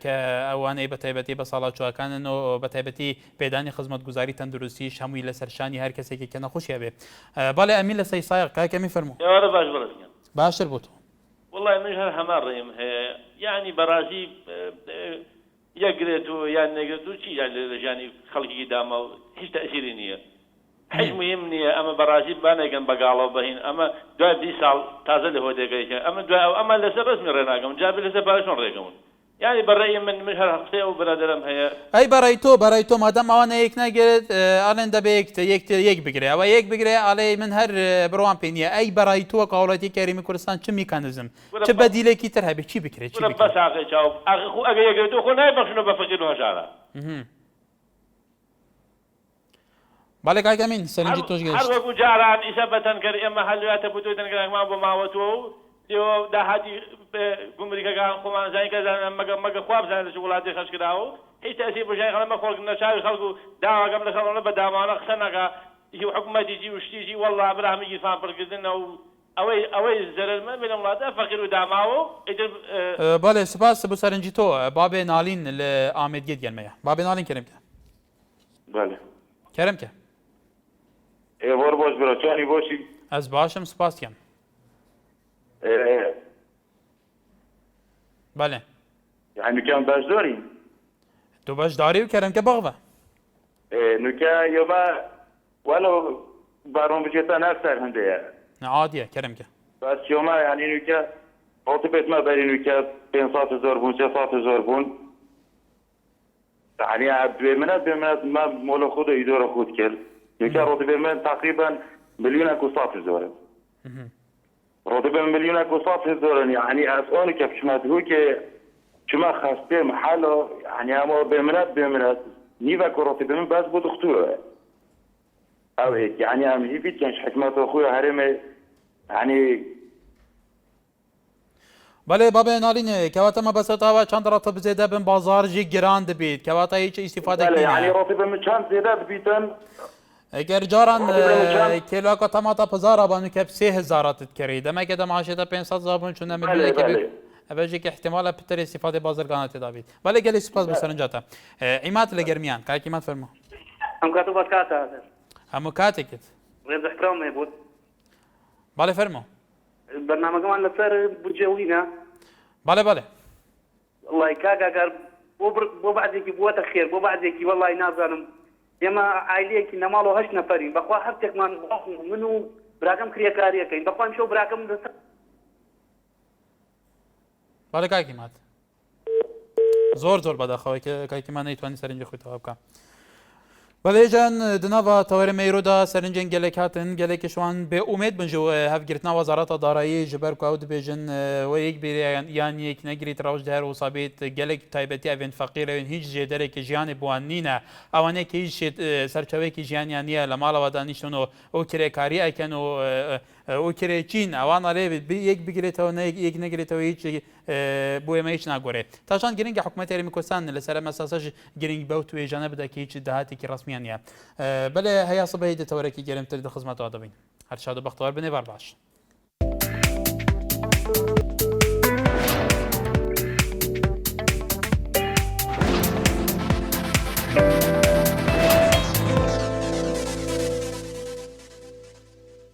کە ئەوانەی بە تایبەتی بە ساڵاتچوەکانن و بە تایبەتی پێدانی خزمەتگوزاری تەندروستیش هەمووی لەسەر شانی هەر کەسێکی کە نەخۆشیە بێ بەڵێ ئەمین لە سەی سایق کاکەمی فەرموو باش بڵێن باشتر بوو وڵای من هەر هەمان ڕێم هەیە یعنی بەڕازی یەکگرێت و یان نەگرێت و چی لە ژیانی خەڵکی داما و هیچ تەئسیری نییە حیچ مهم نییە ئەمە بەڕازی بانێکن بەگاڵەوە بەهین ئەمە دوای 20 ساڵ تازە لە هۆدێگەیکە ئەمە دوای ئەمە لەسەر ڕسمی ڕێناگەم جا لەسەر پارەشۆن ڕێگەون یعنی بەڕێی من هەر قسەی ئەو برادەرم هەیە ئەی بەڕای تۆ مادەم ئەوانە یەک ناگرێت ئاڵێن دەبێت یەک بگرێ ئەوە یەک بگرێ ئاڵێ من هەر بڕوان پێ نییە ئەی بەڕای تۆ کاوڵەتی کەریمی کوردستان چ میکانزم چ بەدیلێکی تر هەبێت چی بکرێت چی بەس ئاقی چاو ئەگە یەکێتەوە خۆ نایبەخشنەوە بە فەقیر و هەژارە بالێ کاکەمین سەرنجی تۆش هەر گەیشت وەکو جاران ئیشە بەتەنکەر ئێمە هەلواتە بودۆی تەنگەرەکمان بۆ ماوەتەوە و دێوە داهاتی گومریکەکان خۆمان زانی کەزانە مەگە خوا بزانێت چ وڵاتی خەشکراوە و هیچ تەسیر بۆ ژیانی خەڵک مەخۆڵکردنە چاوی خەڵک و داواگەم لە خەڵکە بە دامانە قسە نەکا هی حکوومەتیجی و شتیجی وەڵڵا براهمی گیرفان پڕکردنە و ئەوەی زەرمە بێنە وڵاتە فەقیر و داماوە بالێ سپاس بۆ سەرنجی تۆ بابێ نالین لە ئامێدگێت گەلمەیە بابێ نالین کەرمکە بله کەرمکە وەرە بۆش برە چۆنی بۆچی ئەس باشم سپاسیان بالێ نوکیان باش دۆری تۆ بەشداری و کەرمکە بەغبە نوکە یۆمە وەلو بارۆن بچێتە ناسەر هەندەیە عادیە کەرمکە بس یۆمە ینی نوکە ئۆتە پێتمە بەری نوکە 500 زۆر بوون 300 زۆر بوون يعني دوێ منەت ما مۆلە خۆدە ئیدۆرە خۆت کرد یەکە ڕۆتە بێ من تقریبا مليونك و100 زۆرە ڕۆتە بێ مليونك و100 زۆرن يعني ئەسئۆنی کە پشمەتهوو کە چما خەستێ محالۆ يعني ئەمە بێ منەت نیڤەکە ڕۆتە بێ من باس بۆ دختووە ئەو هێک يعني ئەم هیچ کەنج حکمەتەوە خۆی هەرێمێ يعني بەێ بابێ نالینێ کەواتەمە بەسەتاوە چەند ڕەتە بزێدە بن بازارژی گران دەبێت کەواتە هیچ ئیسیفادەی يعني ڕۆتە بێ من چەند زێدە ببیتن ئەگەر جاران کێلوکە تەماتە پزارە بانوکە 3000 کردی دەمەکە دەماشێتە 500 زابوون چونە ملیونێکی ئەبێژێکی احتمالە پتر استیفادەی بازرگانە تێدا بێت بەڵێ گەلی سوپاس بە سەرنجاتە ئیمات لە گەرمیان کاکیمات فەرموو ئەم کاتە بە کاتە هەموو کاتێکت ڕێز احترامێ بوت باڵێ فەرموو بەرنامەکەمان لەسەر بجێوینە باڵێ والله کاکەگەر بۆ بەعدێکی بووەتە خێر بۆ بەعدێکی وەڵی نازانم ئێمە عایلەیەکی نەماڵ و 8 نەفەرین بەخوا هەر تێکمان من و براکەم کرێکاریەکەین بەخوا شەو براکەم باڵێ کاکیمات زۆر بەداخەوەی کاکیمان نەیتوانی سەرنجی خۆی تەواو بکە بەڵێژان دناوە تەوەرە مەیرۆدا سەرنجێن گەلێک هاتن گەلێکیشوان بێ ئومێد بن ژە هەفگرتنا وەزارەتە دارایی ji ber ku ew dibêjin we yek bêriyan yan yek negirît rewş diher wisa bêt gelek taybetî evên feqîr evên hiç jê derekê jiyanê wan nîne ewanekî hiç serçewekî jiyaniyan niye li mala we danîştin û ew kirêkarî eken û ew kirêçîn ewan alê yek bigirêtewe yek negirêtewe hiç بۆ ئێمە هیچ ناگۆرێت تاشان گرنگە حکوومەت یاریمی کوردستان لەسەر مەساسەش گرنگ بەو توێژانە بدەکە هیچ داهاتێکی ڕسمیان نیە بەڵێ هەیە سبەی دەتەوەرەکی گەرمتر دە خزمەتەوە دەبین هەر شاد و بەختەوەر بنێ بەر باش